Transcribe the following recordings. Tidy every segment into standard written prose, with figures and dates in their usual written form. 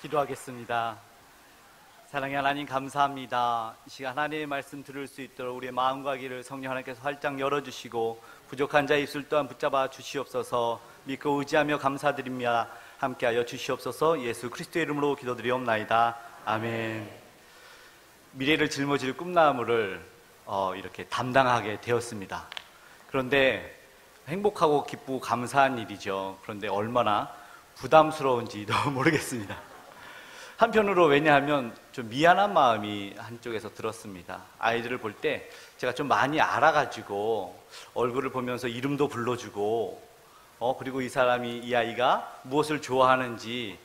기도하겠습니다. 사랑의 하나님, 감사합니다. 이 시간 하나님의 말씀 들을 수 있도록 우리의 마음과 귀를 성령 하나님께서 활짝 열어주시고 부족한 자의 입술 또한 붙잡아 주시옵소서. 믿고 의지하며 감사드립니다. 함께하여 주시옵소서. 예수 그리스도의 이름으로 기도드리옵나이다. 아멘. 미래를 짊어질 꿈나무를 이렇게 담당하게 되었습니다. 그런데 행복하고 기쁘고 감사한 일이죠. 그런데 얼마나 부담스러운지도 모르겠습니다. 한편으로 왜냐하면 좀 미안한 마음이 한쪽에서 들었습니다. 아이들을 볼 때 제가 좀 많이 알아가지고 얼굴을 보면서 이름도 불러주고 그리고 이 아이가 무엇을 좋아하는지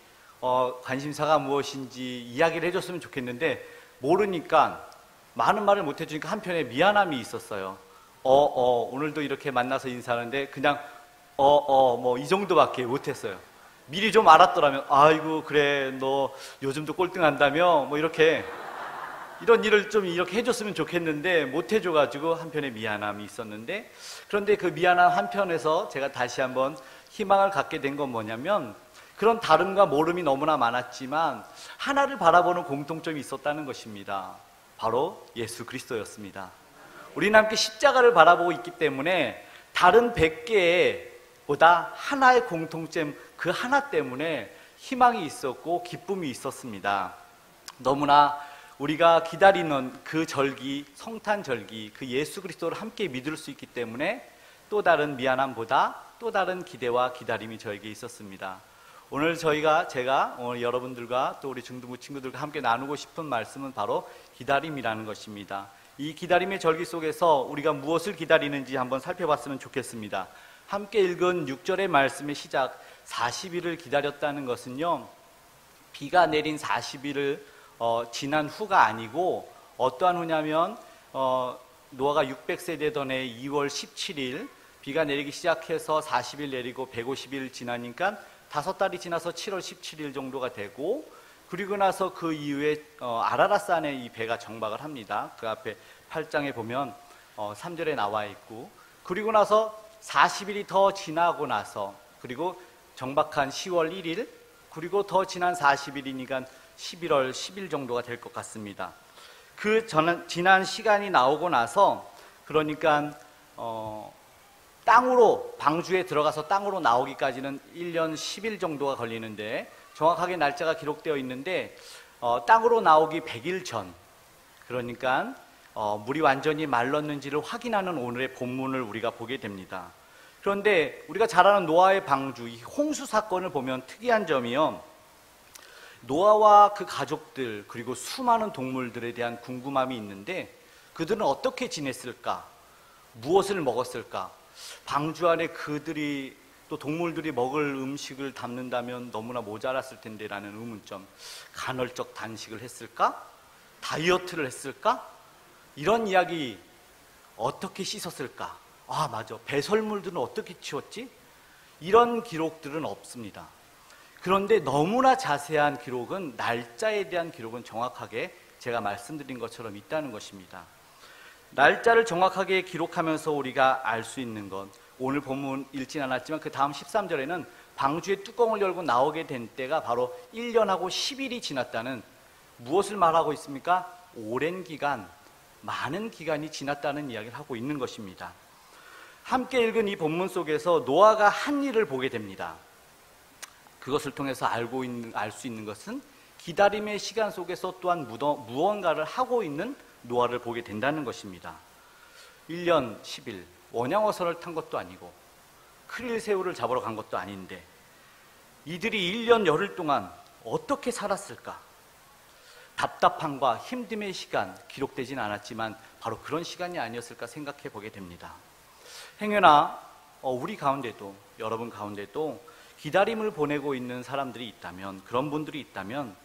관심사가 무엇인지 이야기를 해줬으면 좋겠는데 모르니까 많은 말을 못 해주니까 한편에 미안함이 있었어요. 오늘도 이렇게 만나서 인사하는데 그냥 뭐 이 정도밖에 못했어요. 미리 좀 알았더라면 아이고 그래 너 요즘도 꼴등한다며 뭐 이런 일을 좀 이렇게 해줬으면 좋겠는데 못 해줘가지고 한편에 미안함이 있었는데, 그런데 그 미안함 한편에서 제가 다시 한번 희망을 갖게 된 건 뭐냐면 그런 다름과 모름이 너무나 많았지만 하나를 바라보는 공통점이 있었다는 것입니다. 바로 예수 그리스도였습니다. 우리는 함께 십자가를 바라보고 있기 때문에 다른 100개의 보다 하나의 공통점, 그 하나 때문에 희망이 있었고 기쁨이 있었습니다. 너무나 우리가 기다리는 그 절기, 성탄절기, 그 예수 그리스도를 함께 믿을 수 있기 때문에 또 다른 미안함보다 또 다른 기대와 기다림이 저에게 있었습니다. 오늘 제가 오늘 여러분들과 또 우리 중등부 친구들과 함께 나누고 싶은 말씀은 바로 기다림이라는 것입니다. 이 기다림의 절기 속에서 우리가 무엇을 기다리는지 한번 살펴봤으면 좋겠습니다. 함께 읽은 6절의 말씀의 시작 40일을 기다렸다는 것은요, 비가 내린 40일을 지난 후가 아니고 어떠한 후냐면 노아가 600세 되던 해 2월 17일 비가 내리기 시작해서 40일 내리고 150일 지나니까 5달이 지나서 7월 17일 정도가 되고, 그리고 나서 그 이후에 아라랏산에 이 배가 정박을 합니다. 그 앞에 8장에 보면 3절에 나와 있고, 그리고 나서 40일이 더 지나고 나서 그리고 정박한 10월 1일 그리고 더 지난 40일이니까 11월 10일 정도가 될 것 같습니다. 지난 시간이 나오고 나서 그러니까 땅으로 방주에 들어가서 땅으로 나오기까지는 1년 10일 정도가 걸리는데 정확하게 날짜가 기록되어 있는데 땅으로 나오기 100일 전, 그러니까 물이 완전히 말랐는지를 확인하는 오늘의 본문을 우리가 보게 됩니다. 그런데 우리가 잘 아는 노아의 방주, 이 홍수 사건을 보면 특이한 점이요, 노아와 그 가족들 그리고 수많은 동물들에 대한 궁금함이 있는데 그들은 어떻게 지냈을까? 무엇을 먹었을까? 방주 안에 그들이 또 동물들이 먹을 음식을 담는다면 너무나 모자랐을 텐데 라는 의문점. 간헐적 단식을 했을까? 다이어트를 했을까? 이런 이야기, 어떻게 씻었을까? 아 맞아, 배설물들은 어떻게 치웠지? 이런 기록들은 없습니다. 그런데 너무나 자세한 기록은, 날짜에 대한 기록은 정확하게 제가 말씀드린 것처럼 있다는 것입니다. 날짜를 정확하게 기록하면서 우리가 알 수 있는 것, 오늘 본문 읽진 않았지만 그 다음 13절에는 방주의 뚜껑을 열고 나오게 된 때가 바로 1년하고 10일이 지났다는, 무엇을 말하고 있습니까? 오랜 기간, 많은 기간이 지났다는 이야기를 하고 있는 것입니다. 함께 읽은 이 본문 속에서 노아가 한 일을 보게 됩니다. 그것을 통해서 알 수 있는 것은 기다림의 시간 속에서 또한 무언가를 하고 있는 노아를 보게 된다는 것입니다. 1년 10일, 원양어선을 탄 것도 아니고 크릴새우를 잡으러 간 것도 아닌데 이들이 1년 열흘 동안 어떻게 살았을까? 답답함과 힘듦의 시간, 기록되진 않았지만 바로 그런 시간이 아니었을까 생각해 보게 됩니다. 행여나 우리 가운데도, 여러분 가운데도 기다림을 보내고 있는 사람들이 있다면, 그런 분들이 있다면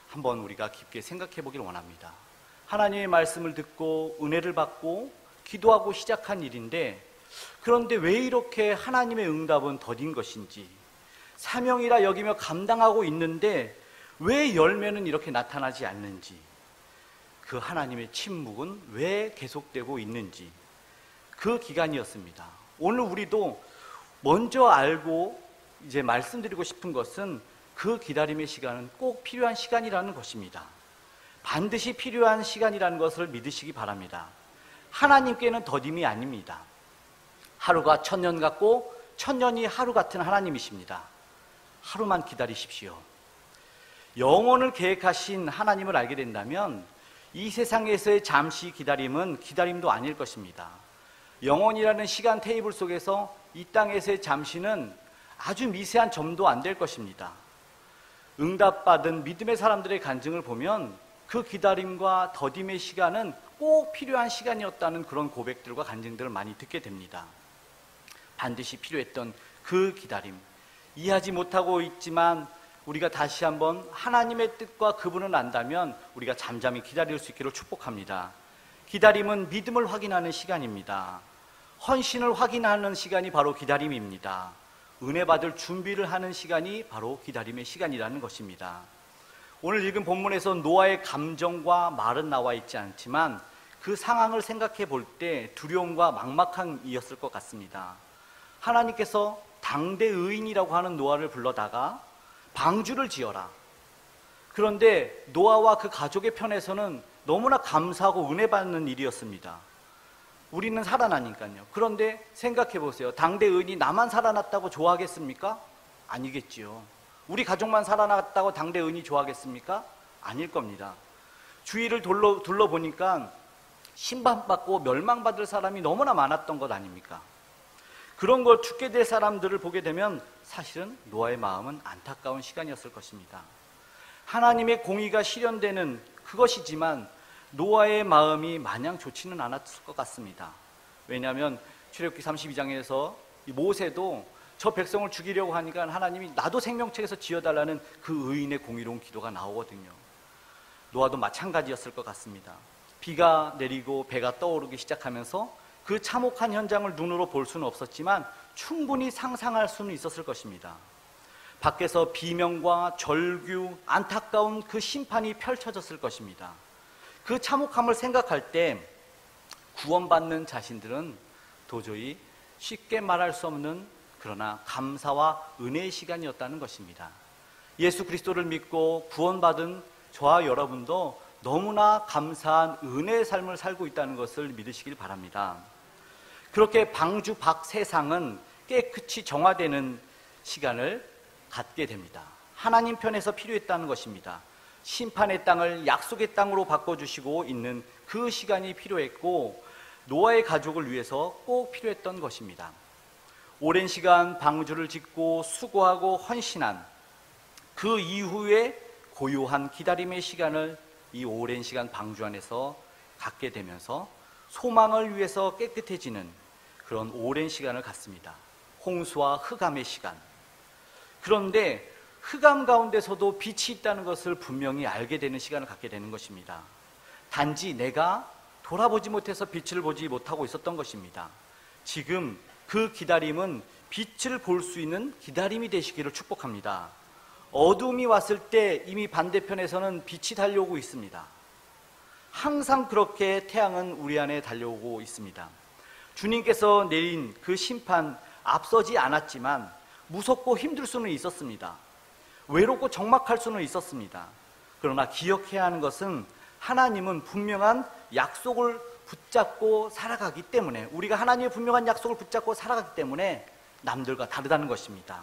한번 우리가 깊게 생각해 보길 원합니다. 하나님의 말씀을 듣고 은혜를 받고 기도하고 시작한 일인데, 그런데 왜 이렇게 하나님의 응답은 더딘 것인지, 사명이라 여기며 감당하고 있는데 왜 열매는 이렇게 나타나지 않는지, 그 하나님의 침묵은 왜 계속되고 있는지, 그 기간이었습니다. 오늘 우리도 먼저 알고 이제 말씀드리고 싶은 것은 그 기다림의 시간은 꼭 필요한 시간이라는 것입니다. 반드시 필요한 시간이라는 것을 믿으시기 바랍니다. 하나님께는 더딤이 아닙니다. 하루가 천년 같고 천년이 하루 같은 하나님이십니다. 하루만 기다리십시오. 영혼을 계획하신 하나님을 알게 된다면 이 세상에서의 잠시 기다림은 기다림도 아닐 것입니다. 영혼이라는 시간 테이블 속에서 이 땅에서의 잠시는 아주 미세한 점도 안 될 것입니다. 응답받은 믿음의 사람들의 간증을 보면 그 기다림과 더딤의 시간은 꼭 필요한 시간이었다는 그런 고백들과 간증들을 많이 듣게 됩니다. 반드시 필요했던 그 기다림, 이해하지 못하고 있지만 우리가 다시 한번 하나님의 뜻과 그분을 안다면 우리가 잠잠히 기다릴 수 있기를 축복합니다. 기다림은 믿음을 확인하는 시간입니다. 헌신을 확인하는 시간이 바로 기다림입니다. 은혜 받을 준비를 하는 시간이 바로 기다림의 시간이라는 것입니다. 오늘 읽은 본문에서 노아의 감정과 말은 나와 있지 않지만 그 상황을 생각해 볼 때 두려움과 막막함이었을 것 같습니다. 하나님께서 당대 의인이라고 하는 노아를 불러다가 방주를 지어라. 그런데 노아와 그 가족의 편에서는 너무나 감사하고 은혜 받는 일이었습니다. 우리는 살아나니까요. 그런데 생각해 보세요. 당대 의인이 나만 살아났다고 좋아하겠습니까? 아니겠지요. 우리 가족만 살아났다고 당대 의인이 좋아하겠습니까? 아닐 겁니다. 주위를 둘러보니까 심판받고 멸망받을 사람이 너무나 많았던 것 아닙니까? 그런 걸 죽게 될 사람들을 보게 되면 사실은 노아의 마음은 안타까운 시간이었을 것입니다. 하나님의 공의가 실현되는 그것이지만 노아의 마음이 마냥 좋지는 않았을 것 같습니다. 왜냐하면 출애굽기 32장에서 모세도 저 백성을 죽이려고 하니까 하나님이 나도 생명책에서 지어달라는 그 의인의 공의로운 기도가 나오거든요. 노아도 마찬가지였을 것 같습니다. 비가 내리고 배가 떠오르기 시작하면서 그 참혹한 현장을 눈으로 볼 수는 없었지만 충분히 상상할 수는 있었을 것입니다. 밖에서 비명과 절규, 안타까운 그 심판이 펼쳐졌을 것입니다. 그 참혹함을 생각할 때 구원받는 자신들은 도저히 쉽게 말할 수 없는 그러나 감사와 은혜의 시간이었다는 것입니다. 예수 그리스도를 믿고 구원받은 저와 여러분도 너무나 감사한 은혜의 삶을 살고 있다는 것을 믿으시길 바랍니다. 그렇게 방주 밖 세상은 깨끗이 정화되는 시간을 갖게 됩니다. 하나님 편에서 필요했다는 것입니다. 심판의 땅을 약속의 땅으로 바꿔주시고 있는 그 시간이 필요했고 노아의 가족을 위해서 꼭 필요했던 것입니다. 오랜 시간 방주를 짓고 수고하고 헌신한 그 이후에 고요한 기다림의 시간을 이 오랜 시간 방주 안에서 갖게 되면서 소망을 위해서 깨끗해지는 그런 오랜 시간을 갖습니다. 홍수와 흑암의 시간. 그런데 흑암 가운데서도 빛이 있다는 것을 분명히 알게 되는 시간을 갖게 되는 것입니다. 단지 내가 돌아보지 못해서 빛을 보지 못하고 있었던 것입니다. 지금 그 기다림은 빛을 볼 수 있는 기다림이 되시기를 축복합니다. 어둠이 왔을 때 이미 반대편에서는 빛이 달려오고 있습니다. 항상 그렇게 태양은 우리 안에 달려오고 있습니다. 주님께서 내린 그 심판 앞서지 않았지만 무섭고 힘들 수는 있었습니다. 외롭고 적막할 수는 있었습니다. 그러나 기억해야 하는 것은 하나님은 분명한 약속을 붙잡고 살아가기 때문에, 우리가 하나님의 분명한 약속을 붙잡고 살아가기 때문에 남들과 다르다는 것입니다.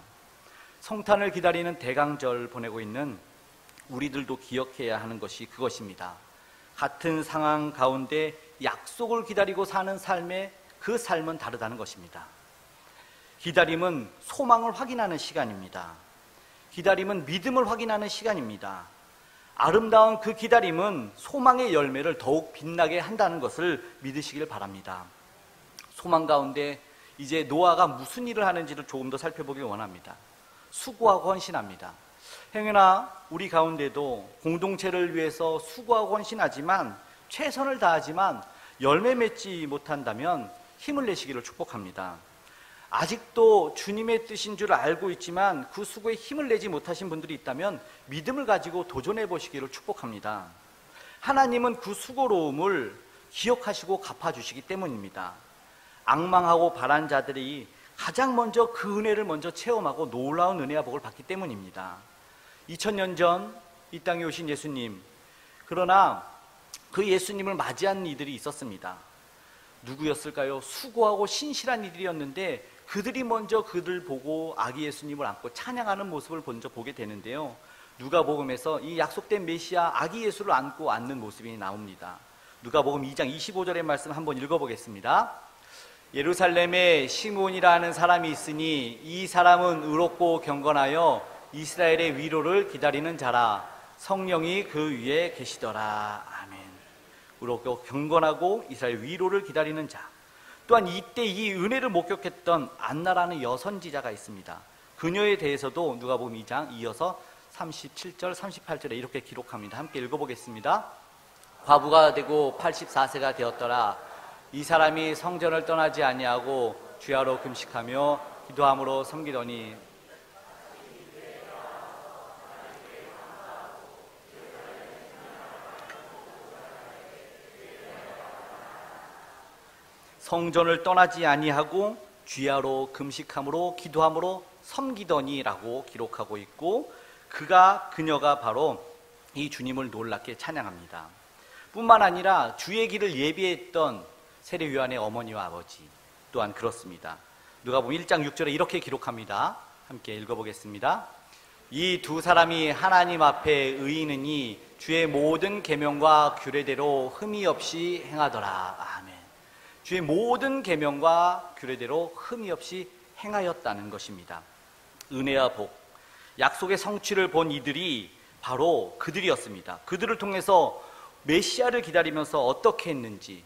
성탄을 기다리는 대강절 보내고 있는 우리들도 기억해야 하는 것이 그것입니다. 같은 상황 가운데 약속을 기다리고 사는 삶의 그 삶은 다르다는 것입니다. 기다림은 소망을 확인하는 시간입니다. 기다림은 믿음을 확인하는 시간입니다. 아름다운 그 기다림은 소망의 열매를 더욱 빛나게 한다는 것을 믿으시길 바랍니다. 소망 가운데 이제 노아가 무슨 일을 하는지를 조금 더 살펴보길 원합니다. 수고하고 헌신합니다. 행여나 우리 가운데도 공동체를 위해서 수고하고 헌신하지만 최선을 다하지만 열매 맺지 못한다면 힘을 내시기를 축복합니다. 아직도 주님의 뜻인 줄 알고 있지만 그 수고에 힘을 내지 못하신 분들이 있다면 믿음을 가지고 도전해 보시기를 축복합니다. 하나님은 그 수고로움을 기억하시고 갚아주시기 때문입니다. 앙망하고 바란 자들이 가장 먼저 그 은혜를 먼저 체험하고 놀라운 은혜와 복을 받기 때문입니다. 2000년 전 이 땅에 오신 예수님, 그러나 그 예수님을 맞이한 이들이 있었습니다. 누구였을까요? 수고하고 신실한 이들이었는데 그들이 먼저 그들 보고 아기 예수님을 안고 찬양하는 모습을 먼저 보게 되는데요, 누가복음에서 이 약속된 메시아 아기 예수를 안고 앉는 모습이 나옵니다. 누가복음 2장 25절의 말씀 한번 읽어보겠습니다. 예루살렘에 시므온이라는 사람이 있으니 이 사람은 의롭고 경건하여 이스라엘의 위로를 기다리는 자라. 성령이 그 위에 계시더라. 아멘. 의롭고 경건하고 이스라엘 위로를 기다리는 자. 또한 이때 이 은혜를 목격했던 안나라는 여선지자가 있습니다. 그녀에 대해서도 누가복음 2장 이어서 37절 38절에 이렇게 기록합니다. 함께 읽어보겠습니다. 과부가 되고 84세가 되었더라. 이 사람이 성전을 떠나지 아니하고 주야로 금식하며 기도함으로 섬기더니 성전을 떠나지 아니하고 주야로 금식함으로 기도함으로 섬기더니라고 기록하고 있고, 그녀가 바로 이 주님을 놀랍게 찬양합니다. 뿐만 아니라 주의 길을 예비했던 세례 요한의 어머니와 아버지 또한 그렇습니다. 누가복음 1장 6절에 이렇게 기록합니다. 함께 읽어보겠습니다. 이 두 사람이 하나님 앞에 의인이니 주의 모든 계명과 규례대로 흠이 없이 행하더라. 아멘. 주의 모든 계명과 규례대로 흠이 없이 행하였다는 것입니다. 은혜와 복, 약속의 성취를 본 이들이 바로 그들이었습니다. 그들을 통해서 메시아를 기다리면서 어떻게 했는지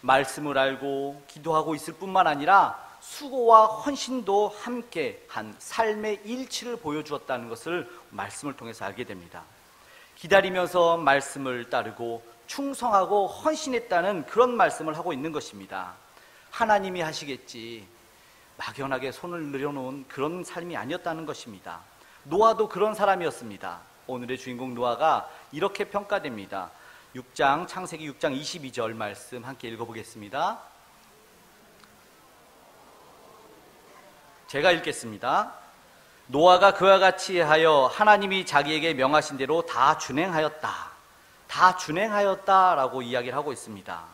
말씀을 알고 기도하고 있을 뿐만 아니라 수고와 헌신도 함께 한 삶의 일치를 보여주었다는 것을 말씀을 통해서 알게 됩니다. 기다리면서 말씀을 따르고 충성하고 헌신했다는 그런 말씀을 하고 있는 것입니다. 하나님이 하시겠지 막연하게 손을 내려놓은 그런 삶이 아니었다는 것입니다. 노아도 그런 사람이었습니다. 오늘의 주인공 노아가 이렇게 평가됩니다. 창세기 6장 22절 말씀 함께 읽어보겠습니다. 제가 읽겠습니다. 노아가 그와 같이 하여 하나님이 자기에게 명하신 대로 다 준행하였다라고 이야기를 하고 있습니다.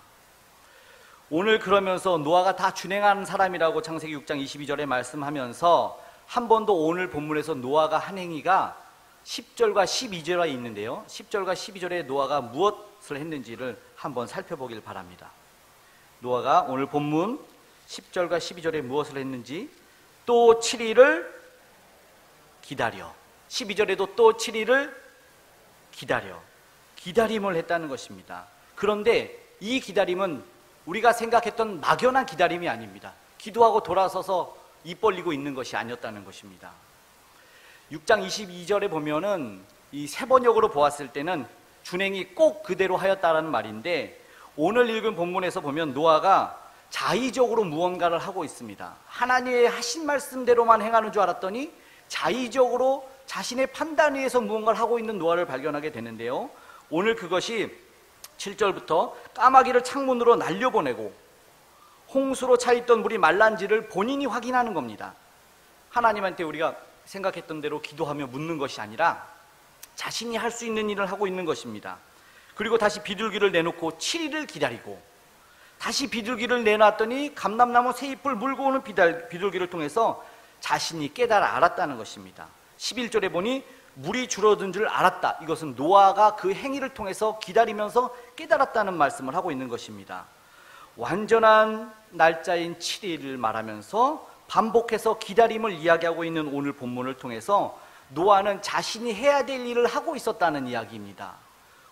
오늘 그러면서 노아가 다 준행하는 사람이라고 창세기 6장 22절에 말씀하면서 한 번 더 오늘 본문에서 노아가 한 행위가 10절과 12절에 있는데요, 10절과 12절에 노아가 무엇을 했는지를 한번 살펴보길 바랍니다. 노아가 오늘 본문 10절과 12절에 무엇을 했는지, 또 7일을 기다려, 12절에도 또 7일을 기다려, 기다림을 했다는 것입니다. 그런데 이 기다림은 우리가 생각했던 막연한 기다림이 아닙니다. 기도하고 돌아서서 입 벌리고 있는 것이 아니었다는 것입니다. 6장 22절에 보면은 이 세번역으로 보았을 때는 준행이 꼭 그대로 하였다라는 말인데, 오늘 읽은 본문에서 보면 노아가 자의적으로 무언가를 하고 있습니다. 하나님의 하신 말씀대로만 행하는 줄 알았더니 자의적으로 자신의 판단에 의해서 무언가를 하고 있는 노아를 발견하게 되는데요, 오늘 그것이 7절부터 까마귀를 창문으로 날려보내고 홍수로 차있던 물이 말란지를 본인이 확인하는 겁니다. 하나님한테 우리가 생각했던 대로 기도하며 묻는 것이 아니라 자신이 할 수 있는 일을 하고 있는 것입니다. 그리고 다시 비둘기를 내놓고 7일을 기다리고 다시 비둘기를 내놨더니 감람나무 새 잎을 물고 오는 비둘기를 통해서 자신이 깨달아 알았다는 것입니다. 11절에 보니 물이 줄어든 줄 알았다. 이것은 노아가 그 행위를 통해서 기다리면서 깨달았다는 말씀을 하고 있는 것입니다. 완전한 날짜인 7일을 말하면서 반복해서 기다림을 이야기하고 있는 오늘 본문을 통해서 노아는 자신이 해야 될 일을 하고 있었다는 이야기입니다.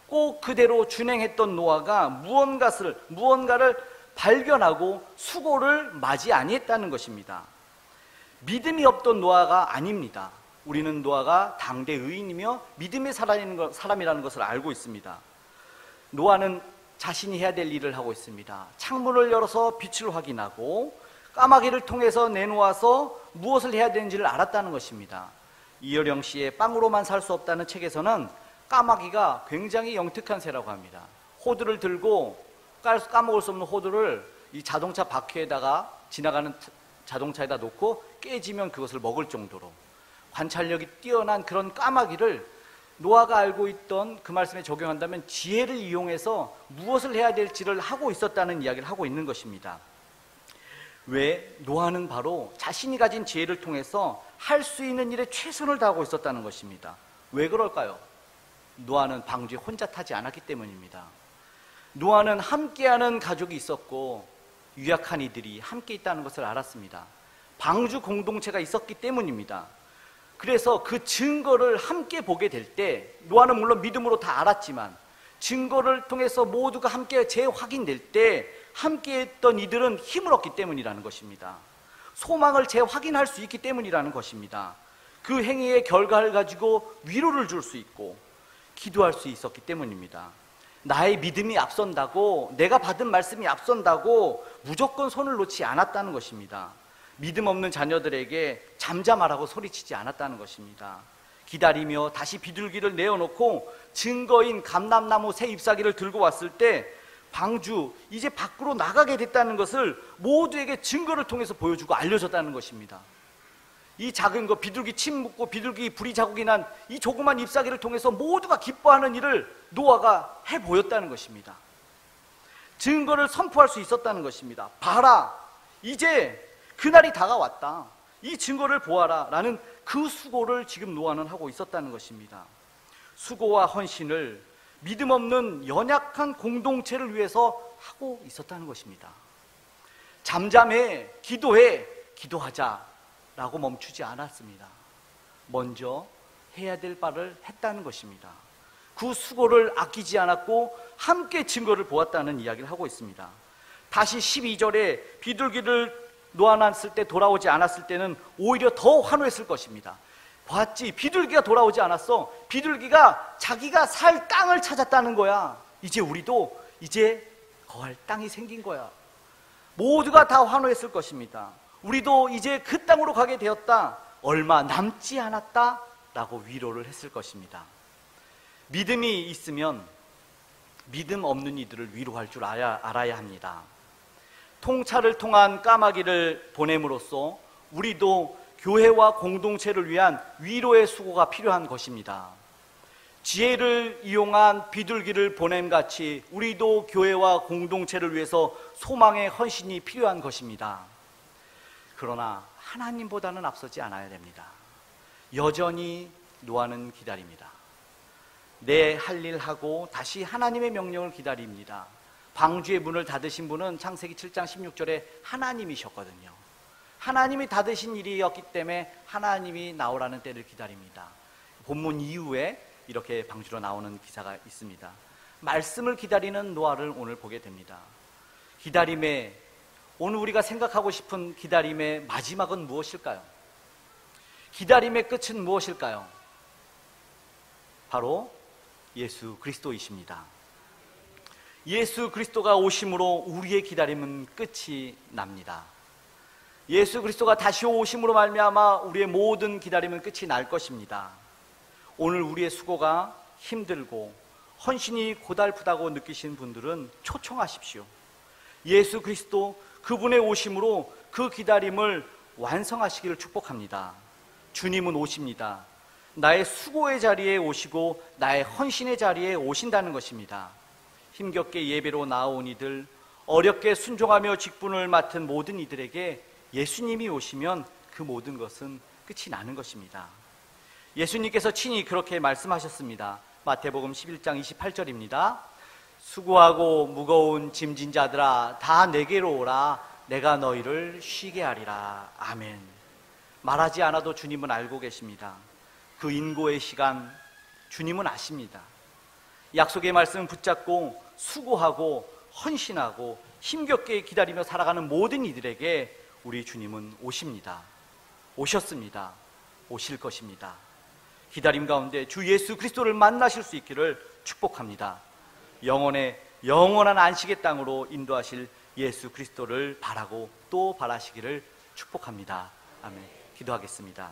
꼭 그대로 준행했던 노아가 무언가를 발견하고 수고를 맞이 아니했다는 것입니다. 믿음이 없던 노아가 아닙니다. 우리는 노아가 당대 의인이며 믿음의 사람이라는 것을 알고 있습니다. 노아는 자신이 해야 될 일을 하고 있습니다. 창문을 열어서 빛을 확인하고 까마귀를 통해서 내놓아서 무엇을 해야 되는지를 알았다는 것입니다. 이효령 씨의 빵으로만 살 수 없다는 책에서는 까마귀가 굉장히 영특한 새라고 합니다. 호두를 들고 까먹을 수 없는 호두를 이 자동차 바퀴에다가 지나가는 자동차에다 놓고 깨지면 그것을 먹을 정도로 관찰력이 뛰어난 그런 까마귀를 노아가 알고 있던 그 말씀에 적용한다면 지혜를 이용해서 무엇을 해야 될지를 하고 있었다는 이야기를 하고 있는 것입니다. 왜? 노아는 바로 자신이 가진 지혜를 통해서 할 수 있는 일에 최선을 다하고 있었다는 것입니다. 왜 그럴까요? 노아는 방주에 혼자 타지 않았기 때문입니다. 노아는 함께하는 가족이 있었고 유약한 이들이 함께 있다는 것을 알았습니다. 방주 공동체가 있었기 때문입니다. 그래서 그 증거를 함께 보게 될 때, 노아는 물론 믿음으로 다 알았지만 증거를 통해서 모두가 함께 재확인될 때 함께 했던 이들은 힘을 얻기 때문이라는 것입니다. 소망을 재확인할 수 있기 때문이라는 것입니다. 그 행위의 결과를 가지고 위로를 줄 수 있고 기도할 수 있었기 때문입니다. 나의 믿음이 앞선다고, 내가 받은 말씀이 앞선다고 무조건 손을 놓지 않았다는 것입니다. 믿음 없는 자녀들에게 잠잠하라고 소리치지 않았다는 것입니다. 기다리며 다시 비둘기를 내어놓고 증거인 감람나무 새 잎사귀를 들고 왔을 때 방주 이제 밖으로 나가게 됐다는 것을 모두에게 증거를 통해서 보여주고 알려줬다는 것입니다. 이 작은 거, 비둘기 침 묻고 비둘기 부리 자국이 난 이 조그만 잎사귀를 통해서 모두가 기뻐하는 일을 노아가 해 보였다는 것입니다. 증거를 선포할 수 있었다는 것입니다. 봐라, 이제 그날이 다가왔다, 이 증거를 보아라 라는 그 수고를 지금 노아는 하고 있었다는 것입니다. 수고와 헌신을 믿음 없는 연약한 공동체를 위해서 하고 있었다는 것입니다. 잠잠해, 기도해, 기도하자 라고 멈추지 않았습니다. 먼저 해야 될 바를 했다는 것입니다. 그 수고를 아끼지 않았고 함께 증거를 보았다는 이야기를 하고 있습니다. 다시 12절에 비둘기를 놓아놨을 때 돌아오지 않았을 때는 오히려 더 환호했을 것입니다. 봤지, 비둘기가 돌아오지 않았어. 비둘기가 자기가 살 땅을 찾았다는 거야. 이제 우리도 이제 거할 땅이 생긴 거야. 모두가 다 환호했을 것입니다. 우리도 이제 그 땅으로 가게 되었다, 얼마 남지 않았다 라고 위로를 했을 것입니다. 믿음이 있으면 믿음 없는 이들을 위로할 줄 알아야 합니다. 통찰을 통한 까마귀를 보냄으로써 우리도 교회와 공동체를 위한 위로의 수고가 필요한 것입니다. 지혜를 이용한 비둘기를 보냄같이 우리도 교회와 공동체를 위해서 소망의 헌신이 필요한 것입니다. 그러나 하나님보다는 앞서지 않아야 됩니다. 여전히 노아는 기다립니다. 내 할 일 하고 다시 하나님의 명령을 기다립니다. 방주의 문을 닫으신 분은 창세기 7장 16절에 하나님이셨거든요. 하나님이 닫으신 일이었기 때문에 하나님이 나오라는 때를 기다립니다. 본문 이후에 이렇게 방주로 나오는 기사가 있습니다. 말씀을 기다리는 노아를 오늘 보게 됩니다. 기다림의, 오늘 우리가 생각하고 싶은 기다림의 마지막은 무엇일까요? 기다림의 끝은 무엇일까요? 바로 예수 그리스도이십니다. 예수 그리스도가 오심으로 우리의 기다림은 끝이 납니다. 예수 그리스도가 다시 오심으로 말미암아 우리의 모든 기다림은 끝이 날 것입니다. 오늘 우리의 수고가 힘들고 헌신이 고달프다고 느끼시는 분들은 초청하십시오. 예수 그리스도 그분의 오심으로 그 기다림을 완성하시기를 축복합니다. 주님은 오십니다. 나의 수고의 자리에 오시고 나의 헌신의 자리에 오신다는 것입니다. 힘겹게 예배로 나온 이들, 어렵게 순종하며 직분을 맡은 모든 이들에게 예수님이 오시면 그 모든 것은 끝이 나는 것입니다. 예수님께서 친히 그렇게 말씀하셨습니다. 마태복음 11장 28절입니다. 수고하고 무거운 짐진 자들아 다 내게로 오라, 내가 너희를 쉬게 하리라. 아멘. 말하지 않아도 주님은 알고 계십니다. 그 인고의 시간 주님은 아십니다. 약속의 말씀을 붙잡고 수고하고 헌신하고 힘겹게 기다리며 살아가는 모든 이들에게 우리 주님은 오십니다. 오셨습니다. 오실 것입니다. 기다림 가운데 주 예수 그리스도를 만나실 수 있기를 축복합니다. 영원한 안식의 땅으로 인도하실 예수 그리스도를 바라고 또 바라시기를 축복합니다. 아멘. 기도하겠습니다.